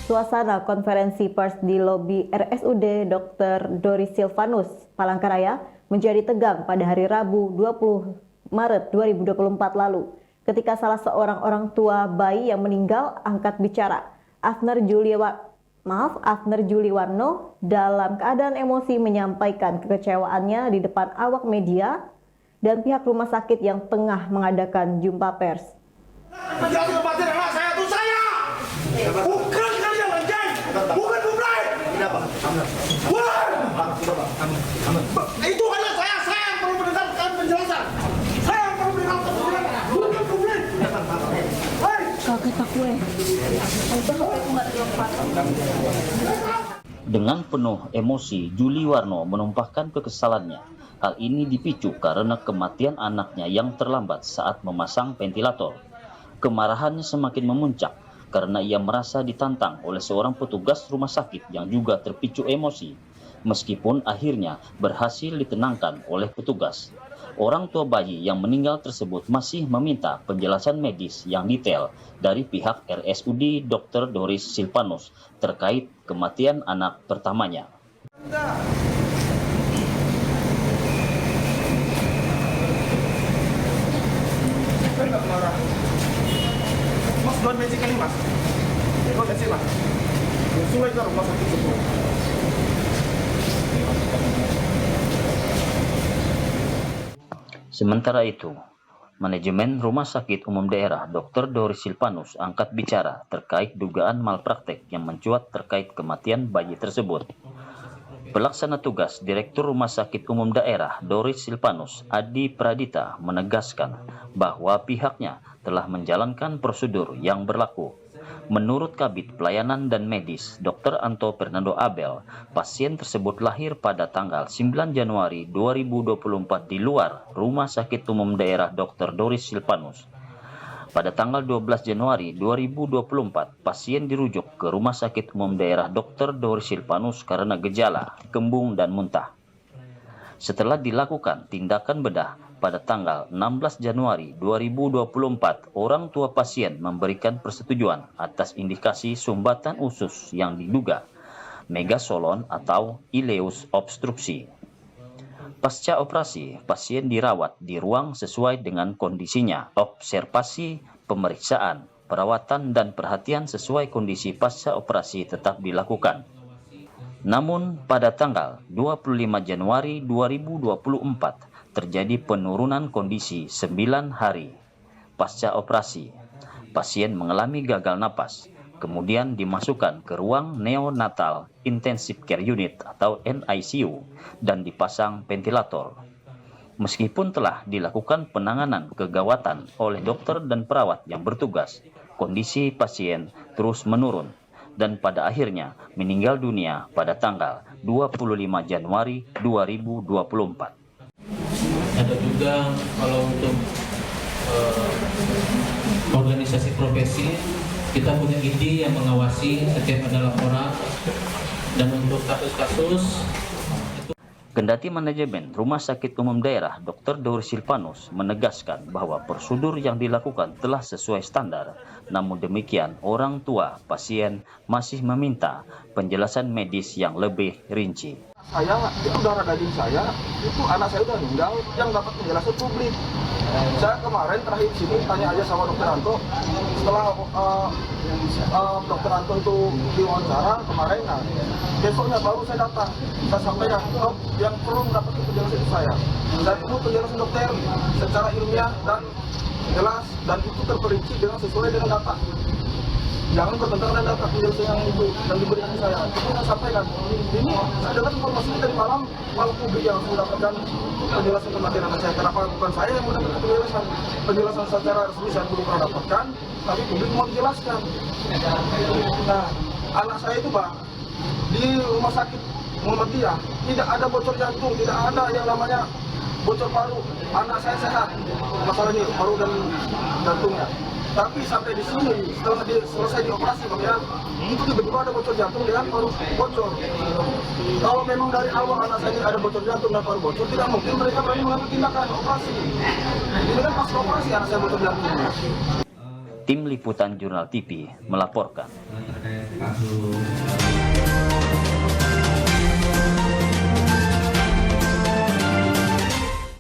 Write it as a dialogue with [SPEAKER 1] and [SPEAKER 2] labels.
[SPEAKER 1] Suasana konferensi pers di lobi RSUD Dr. Doris Silvanus, Palangkaraya menjadi tegang pada hari Rabu 20 Maret 2024 lalu ketika salah seorang orang tua bayi yang meninggal angkat bicara. Afner Juliwarno dalam keadaan emosi menyampaikan kekecewaannya di depan awak media dan pihak rumah sakit yang tengah mengadakan jumpa pers.
[SPEAKER 2] Menjadi kematian anak saya itu saya, bukan kalian anjing, bukan bublai. Itu anak saya yang perlu mendengarkan penjelasan. Saya yang perlu mendengarkan penjelasan, bukan bublai.
[SPEAKER 3] Dengan penuh emosi, Juliwarno menumpahkan kekesalannya. Hal ini dipicu karena kematian anaknya yang terlambat saat memasang ventilator. Kemarahannya semakin memuncak karena ia merasa ditantang oleh seorang petugas rumah sakit yang juga terpicu emosi. Meskipun akhirnya berhasil ditenangkan oleh petugas. Orang tua bayi yang meninggal tersebut masih meminta penjelasan medis yang detail dari pihak RSUD Dr. Doris Silvanus terkait kematian anak pertamanya.
[SPEAKER 2] Mas, doan bensin kali mas. Doan bensin mas. Sungai ke rumah sakit sebelum.
[SPEAKER 3] Sementara itu, manajemen Rumah Sakit Umum Daerah Dr. Doris Silvanus angkat bicara terkait dugaan malpraktek yang mencuat terkait kematian bayi tersebut. Pelaksana tugas Direktur Rumah Sakit Umum Daerah Doris Silvanus, Adi Pradita, menegaskan bahwa pihaknya telah menjalankan prosedur yang berlaku. Menurut Kabid Pelayanan dan Medis Dr. Anto Fernando Abel, pasien tersebut lahir pada tanggal 9 Januari 2024 di luar Rumah Sakit Umum Daerah Dr. Doris Silvanus. Pada tanggal 12 Januari 2024, pasien dirujuk ke Rumah Sakit Umum Daerah Dr. Doris Silvanus karena gejala, kembung, dan muntah. Setelah dilakukan tindakan bedah, pada tanggal 16 Januari 2024, orang tua pasien memberikan persetujuan atas indikasi sumbatan usus yang diduga megasolon atau ileus obstruksi. Pasca operasi, pasien dirawat di ruang sesuai dengan kondisinya. Observasi, pemeriksaan, perawatan, dan perhatian sesuai kondisi pasca operasi tetap dilakukan. Namun, pada tanggal 25 Januari 2024, terjadi penurunan kondisi 9 hari. Pasca operasi, pasien mengalami gagal napas, kemudian dimasukkan ke ruang neonatal intensive care unit atau NICU dan dipasang ventilator. Meskipun telah dilakukan penanganan kegawatan oleh dokter dan perawat yang bertugas, kondisi pasien terus menurun dan pada akhirnya meninggal dunia pada tanggal 25 Januari 2024.
[SPEAKER 4] Ada juga kalau untuk organisasi profesi, kita punya IDI yang mengawasi setiap ada laporan, dan untuk kasus-kasus.
[SPEAKER 3] Kendati manajemen Rumah Sakit Umum Daerah Dr. Doris Silvanus menegaskan bahwa prosedur yang dilakukan telah sesuai standar, namun demikian orang tua pasien masih meminta penjelasan medis yang lebih rinci.
[SPEAKER 2] Saya, itu darah daging saya, itu anak saya udah meninggal, yang dapat penjelasan publik. Saya kemarin terakhir sini tanya aja sama Dokter Anto, setelah Dokter Anto itu diwawancara kemarin, nah, besoknya baru saya datang. Saya sampaikan, dok, yang perlu mendapatkan penjelasan itu saya. Saya perlu penjelasan dokter secara ilmiah dan jelas, dan itu terperinci dengan sesuai dengan data. Jangan bertentangan dengan data penjelasan yang itu yang diberikan saya. Itu saya sampaikan. Ini saya dengar informasi tadi malam publik yang mendapatkan penjelasan kematian anak saya. Kenapa bukan saya yang mendapatkan penjelasan secara resmi saya belum pernah dapatkan, tapi publik mau dijelaskan. Nah, anak saya itu Pak di rumah sakit Muhammadiyah tidak ada bocor jantung, tidak ada yang namanya bocor paru. Anak saya sehat, masalahnya paru dan jantungnya. Tapi sampai di sini setelah selesai dioperasi Bang ya, itu tiba-tiba ada bocor jantung dengan paru bocor. Kalau memang dari awal anak saya ada bocor jantung dan paru bocor, tidak mungkin mereka berani mengambil tindakan operasi. Ini kan pas operasi anak saya bocor jantung.
[SPEAKER 3] Tim Liputan Jurnal TV melaporkan.
[SPEAKER 5] terkait kasus